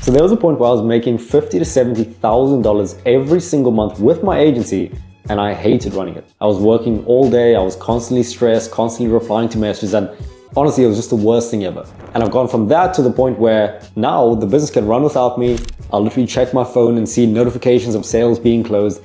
So there was a point where I was making $50,000 to $70,000 every single month with my agency, and I hated running it. I was working all day, I was constantly stressed, constantly replying to messages, and honestly, it was just the worst thing ever. And I've gone from that to the point where now the business can run without me. I'll literally check my phone and see notifications of sales being closed.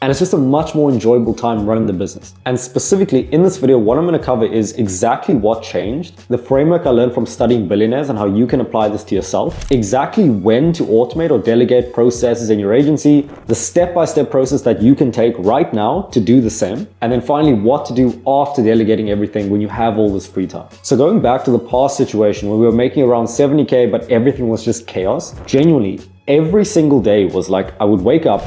And it's just a much more enjoyable time running the business. And specifically in this video, what I'm going to cover is exactly what changed, the framework I learned from studying billionaires and how you can apply this to yourself, exactly when to automate or delegate processes in your agency, the step-by-step process that you can take right now to do the same, and then finally what to do after delegating everything when you have all this free time. So going back to the past situation where we were making around 70K, but everything was just chaos, genuinely, every single day was like I would wake up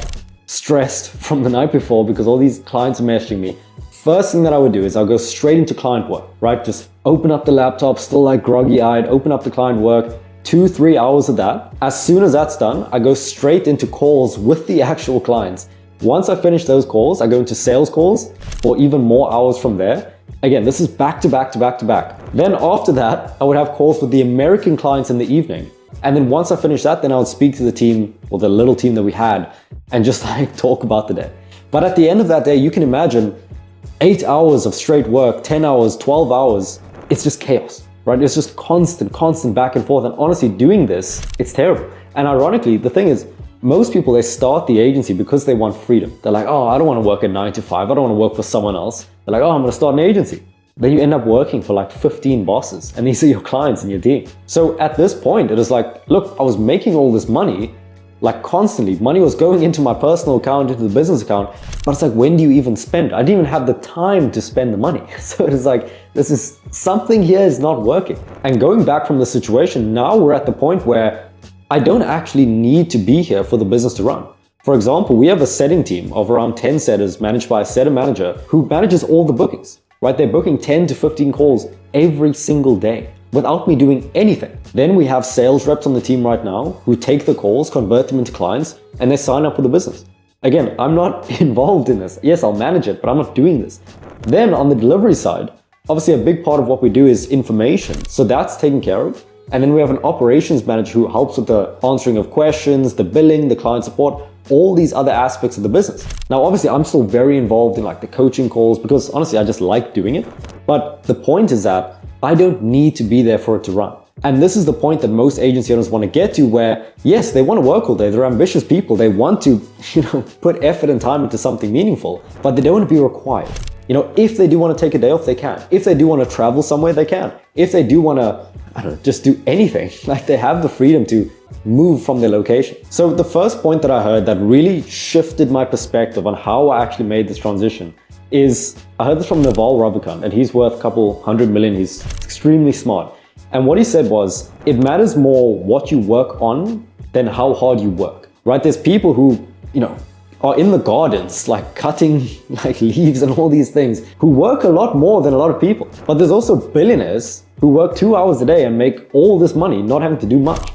stressed from the night before because all these clients are messaging me. First thing that I would do is I'll go straight into client work, right? Just open up the laptop, still like groggy-eyed, open up the client work, 2-3 hours of that. As soon as that's done, I go straight into calls with the actual clients. Once I finish those calls, I go into sales calls for even more hours from there. Again, this is back to back to back to back. Then after that, I would have calls with the American clients in the evening. And then once I finish that, then I would speak to the team, or the little team that we had, and just like talk about the day. But at the end of that day, you can imagine 8 hours of straight work, 10 hours, 12 hours. It's just chaos, right? It's just constant back and forth. And honestly, doing this, it's terrible. And ironically, the thing is, most people, they start the agency because they want freedom. They're like, oh, I don't want to work at 9 to 5. I don't want to work for someone else. They're like, oh, I'm going to start an agency. Then you end up working for like 15 bosses, and these are your clients and your team. So at this point, it is like, look, I was making all this money, like constantly. Money was going into my personal account, into the business account, but it's like, when do you even spend? I didn't even have the time to spend the money. So it is like, this is something here is not working. And going back from the situation, now we're at the point where I don't actually need to be here for the business to run. For example, we have a setting team of around 10 setters managed by a setter manager who manages all the bookings. Right, they're booking 10 to 15 calls every single day without me doing anything. Then we have sales reps on the team right now who take the calls, convert them into clients, and they sign up for the business. Again, I'm not involved in this. Yes, I'll manage it, but I'm not doing this. Then on the delivery side, obviously a big part of what we do is information. So that's taken care of. And then we have an operations manager who helps with the answering of questions, the billing, the client support, all these other aspects of the business. Now, obviously, I'm still very involved in like the coaching calls because honestly, I just like doing it. But the point is that I don't need to be there for it to run. And this is the point that most agency owners want to get to where, yes, they want to work all day. They're ambitious people. They want to, put effort and time into something meaningful, but they don't want to be required. If they do want to take a day off, they can. If they do want to travel somewhere, they can. If they do want to, just do anything, like they have the freedom to move from their location. So the first point that I heard that really shifted my perspective on how I actually made this transition is, I heard this from Naval Ravikant, and he's worth a couple $100 million. He's extremely smart. And what he said was, it matters more what you work on than how hard you work, right? There's people who, are in the gardens, like cutting like leaves and all these things, who work a lot more than a lot of people. But there's also billionaires who work 2 hours a day and make all this money not having to do much.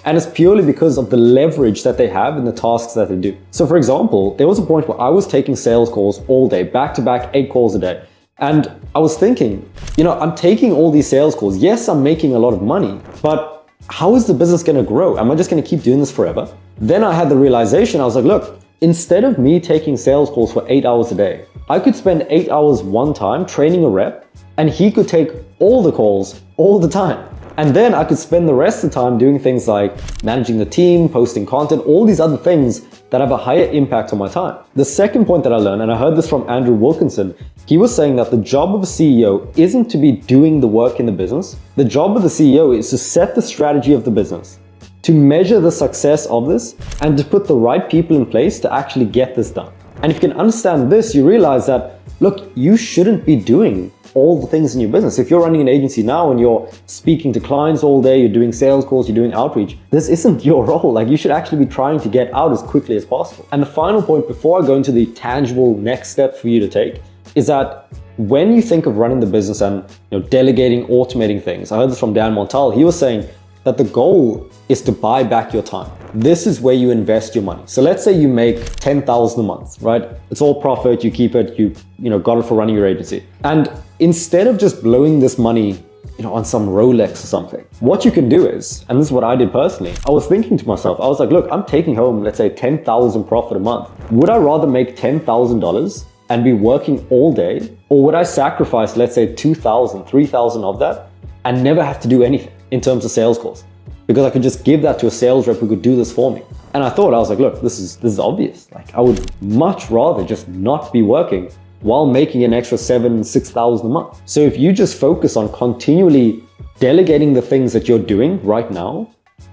And it's purely because of the leverage that they have in the tasks that they do. So for example, there was a point where I was taking sales calls all day, back to back, 8 calls a day. And I was thinking, I'm taking all these sales calls. Yes, I'm making a lot of money, but how is the business going to grow? Am I just going to keep doing this forever? Then I had the realization, I was like, look, instead of me taking sales calls for 8 hours a day, I could spend 8 hours one time training a rep, and he could take all the calls all the time. And then I could spend the rest of the time doing things like managing the team, posting content, all these other things that have a higher impact on my time. The second point that I learned, and I heard this from Andrew Wilkinson, he was saying that the job of a CEO isn't to be doing the work in the business. The job of the CEO is to set the strategy of the business, to measure the success of this, and to put the right people in place to actually get this done. And if you can understand this, you realize that, look, you shouldn't be doing all the things in your business. If you're running an agency now and you're speaking to clients all day, you're doing sales calls, you're doing outreach, this isn't your role. Like, you should actually be trying to get out as quickly as possible. And the final point before I go into the tangible next step for you to take is that when you think of running the business and delegating, automating things, I heard this from Dan Montal. He was saying that the goal is to buy back your time. This is where you invest your money. So let's say you make $10,000 a month, right? It's all profit, you keep it, you got it for running your agency. And instead of just blowing this money on some Rolex or something. What you can do is, and this is what I did personally, I was thinking to myself, I was like, look, I'm taking home, let's say 10,000 profit a month. Would I rather make $10,000 and be working all day? Or would I sacrifice, let's say 2,000, 3,000 of that and never have to do anything in terms of sales calls? Because I could just give that to a sales rep who could do this for me. And I was like, look, this is obvious. Like, I would much rather just not be working while making an extra 6,000 a month. So if you just focus on continually delegating the things that you're doing right now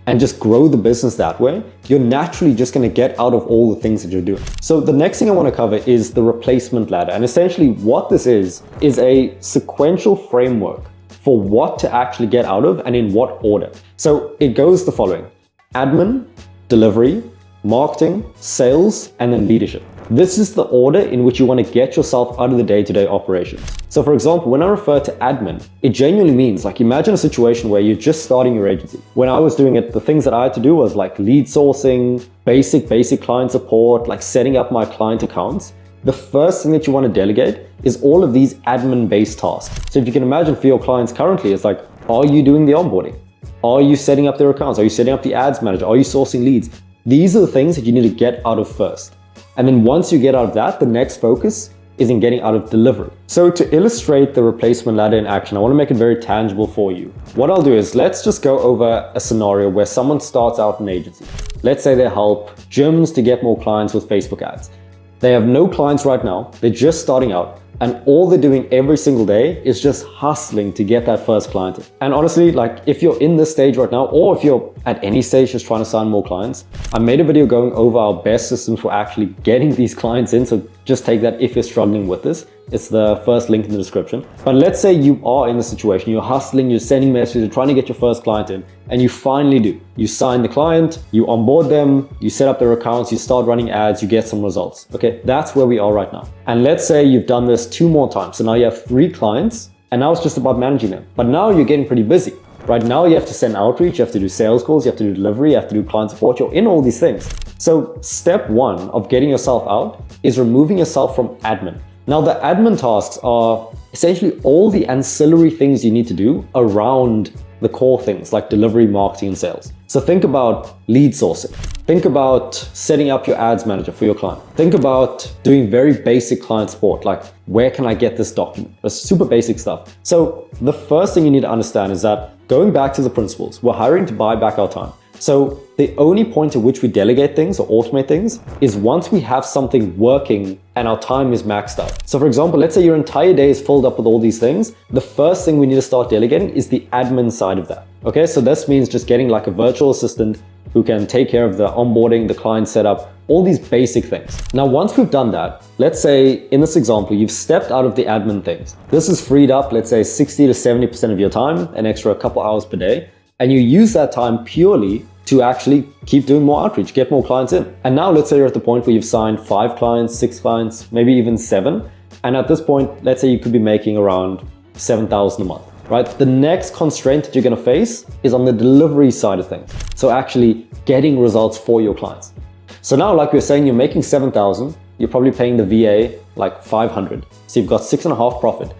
and just grow the business that way, you're naturally just gonna get out of all the things that you're doing. So the next thing I wanna cover is the replacement ladder. And essentially what this is a sequential framework for what to actually get out of and in what order. So it goes the following: admin, delivery, marketing, sales, and then leadership. This is the order in which you want to get yourself out of the day-to-day operations. So for example, when I refer to admin, it genuinely means, like, imagine a situation where you're just starting your agency. When I was doing it, the things that I had to do was like lead sourcing, basic client support, like setting up my client accounts. The first thing that you want to delegate is all of these admin-based tasks. So if you can imagine for your clients currently, it's like, are you doing the onboarding? Are you setting up their accounts? Are you setting up the ads manager? Are you sourcing leads? These are the things that you need to get out of first. And then once you get out of that, the next focus is in getting out of delivery. So to illustrate the replacement ladder in action, I want to make it very tangible for you. What I'll do is, let's just go over a scenario where someone starts out an agency. Let's say they help gyms to get more clients with Facebook ads. They have no clients right now. They're just starting out. And all they're doing every single day is just hustling to get that first client in. And honestly, like, if you're in this stage right now, or if you're at any stage just trying to sign more clients, I made a video going over our best systems for actually getting these clients in. So just take that if you're struggling with this. It's the first link in the description. But let's say you are in the situation, you're hustling, you're sending messages, you're trying to get your first client in, and you finally do. You sign the client, you onboard them, you set up their accounts, you start running ads, you get some results. Okay, that's where we are right now. And let's say you've done this 2 more times. So now you have 3 clients, and now it's just about managing them. But now you're getting pretty busy. Right now you have to send outreach, you have to do sales calls, you have to do delivery, you have to do client support, you're in all these things. So step 1 of getting yourself out is removing yourself from admin. Now the admin tasks are essentially all the ancillary things you need to do around the core things like delivery, marketing, and sales. So think about lead sourcing. Think about setting up your ads manager for your client. Think about doing very basic client support, like, where can I get this document? That's super basic stuff. So the first thing you need to understand is that, going back to the principles, we're hiring to buy back our time. So the only point at which we delegate things or automate things is once we have something working and our time is maxed out. So for example, let's say your entire day is filled up with all these things. The first thing we need to start delegating is the admin side of that. Okay, so this means just getting like a virtual assistant who can take care of the onboarding, the client setup, all these basic things. Now, once we've done that, let's say in this example, you've stepped out of the admin things. This is freed up, let's say 60 to 70% of your time, an extra couple hours per day. And you use that time purely to actually keep doing more outreach, get more clients in. And now let's say you're at the point where you've signed 5 clients, 6 clients, maybe even 7. And at this point, let's say you could be making around 7,000 a month, right? The next constraint that you're gonna face is on the delivery side of things. So actually getting results for your clients. So now, like we were saying, you're making 7,000, you're probably paying the VA like 500. So you've got 6.5 profit.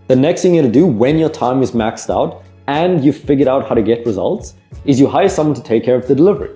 The next thing you gotta do when your time is maxed out and you've figured out how to get results is you hire someone to take care of the delivery.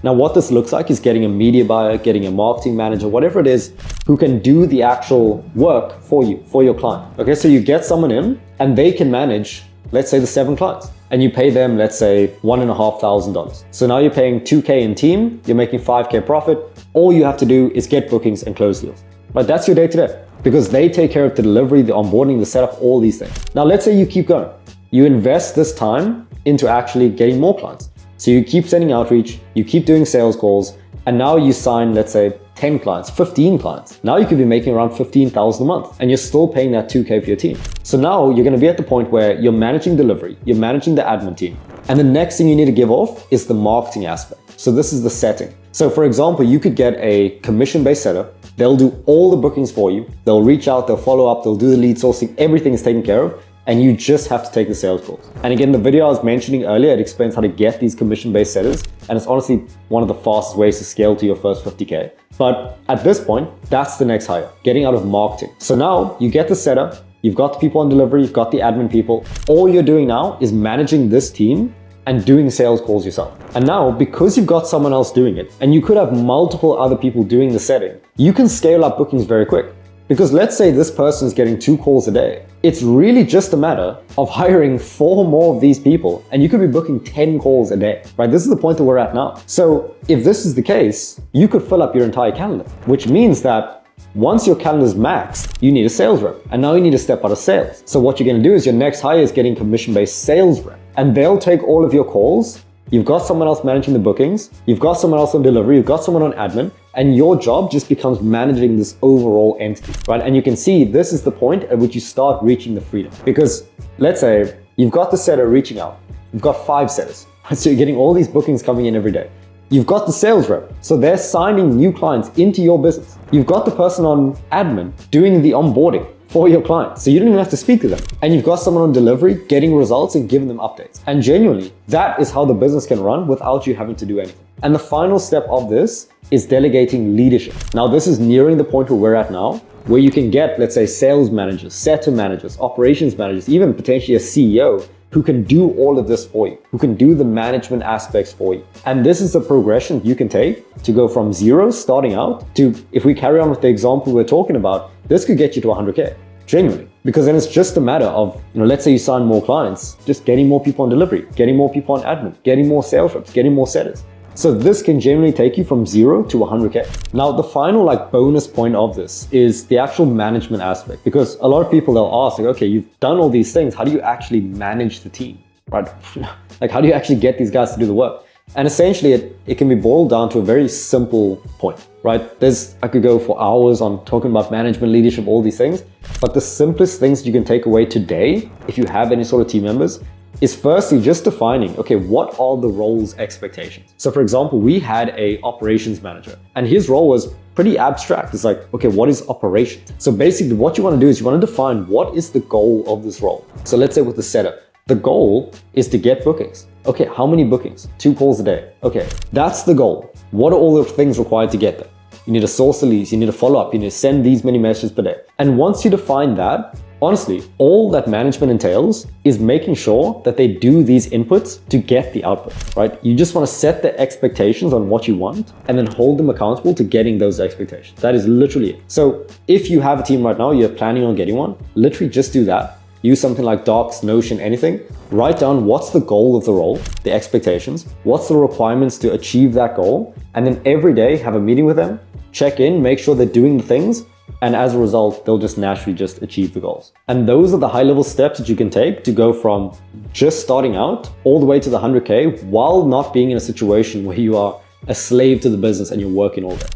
Now, what this looks like is getting a media buyer, getting a marketing manager, whatever it is, who can do the actual work for you, for your client. Okay, so you get someone in and they can manage, let's say, the 7 clients, and you pay them, let's say, $1,500. So now you're paying $2K in team, you're making $5K profit. All you have to do is get bookings and close deals. But that's your day to day, because they take care of the delivery, the onboarding, the setup, all these things. Now, let's say you keep going. You invest this time into actually getting more clients. So you keep sending outreach, you keep doing sales calls, and now you sign, let's say, 10 clients, 15 clients. Now you could be making around 15,000 a month, and you're still paying that 2K for your team. So now you're gonna be at the point where you're managing delivery, you're managing the admin team, and the next thing you need to give off is the marketing aspect. So this is the setting. So for example, you could get a commission-based setter. They'll do all the bookings for you. They'll reach out, they'll follow up, they'll do the lead sourcing, everything is taken care of. And you just have to take the sales calls. And again, the video I was mentioning earlier, it explains how to get these commission-based setters. And it's honestly one of the fastest ways to scale to your first 50K. But at this point, that's the next hire, getting out of marketing. So now you get the setter, you've got the people on delivery, you've got the admin people. All you're doing now is managing this team and doing sales calls yourself. And now, because you've got someone else doing it, and you could have multiple other people doing the setting, you can scale up bookings very quick. Because let's say this person is getting 2 calls a day. It's really just a matter of hiring 4 more of these people, and you could be booking 10 calls a day, right? This is the point that we're at now. So if this is the case, you could fill up your entire calendar, which means that once your calendar is maxed, you need a sales rep, and now you need to step out of sales. So what you're gonna do is your next hire is getting commission-based sales rep, and they'll take all of your calls. You've got someone else managing the bookings, you've got someone else on delivery, you've got someone on admin, and your job just becomes managing this overall entity, right? And you can see this is the point at which you start reaching the freedom. Because let's say you've got the setter reaching out, you've got 5 setters, so you're getting all these bookings coming in every day. You've got the sales rep, so they're signing new clients into your business. You've got the person on admin doing the onboarding for your clients, so you don't even have to speak to them. And you've got someone on delivery getting results and giving them updates. And genuinely, that is how the business can run without you having to do anything. And the final step of this is delegating leadership. Now, this is nearing the point where we're at now, where you can get, let's say, sales managers, setter managers, operations managers, even potentially a CEO who can do all of this for you, who can do the management aspects for you. And this is the progression you can take to go from 0 starting out to, if we carry on with the example we're talking about, this could get you to 100K, genuinely. Because then it's just a matter of, let's say you sign more clients, just getting more people on delivery, getting more people on admin, getting more sales reps, getting more setters. So this can generally take you from 0 to 100K. Now, the final bonus point of this is the actual management aspect, because a lot of people, they'll ask, okay, you've done all these things. How do you actually manage the team, right? How do you actually get these guys to do the work? And essentially it can be boiled down to a very simple point, right? I could go for hours on talking about management, leadership, all these things, but the simplest things you can take away today, if you have any sort of team members, is firstly just defining, okay, what are the roles expectations? So for example, we had a operations manager and his role was pretty abstract. It's like, okay, what is operations? So basically what you want to do is you want to define what is the goal of this role. So let's say with the setup, the goal is to get bookings. Okay, how many bookings? 2 calls a day. Okay, that's the goal. What are all the things required to get there? You need to source the leads, you need to follow up, you need to send these many messages per day. And once you define that, honestly, all that management entails is making sure that they do these inputs to get the output, right? You just want to set the expectations on what you want and then hold them accountable to getting those expectations. That is literally it. So if you have a team right now, you're planning on getting one, literally just do that. Use something like Docs, Notion, anything. Write down what's the goal of the role, the expectations, what's the requirements to achieve that goal, and then every day have a meeting with them, check in, make sure they're doing the things, and as a result, they'll just naturally just achieve the goals. And those are the high-level steps that you can take to go from just starting out all the way to the 100K while not being in a situation where you are a slave to the business and you're working all day.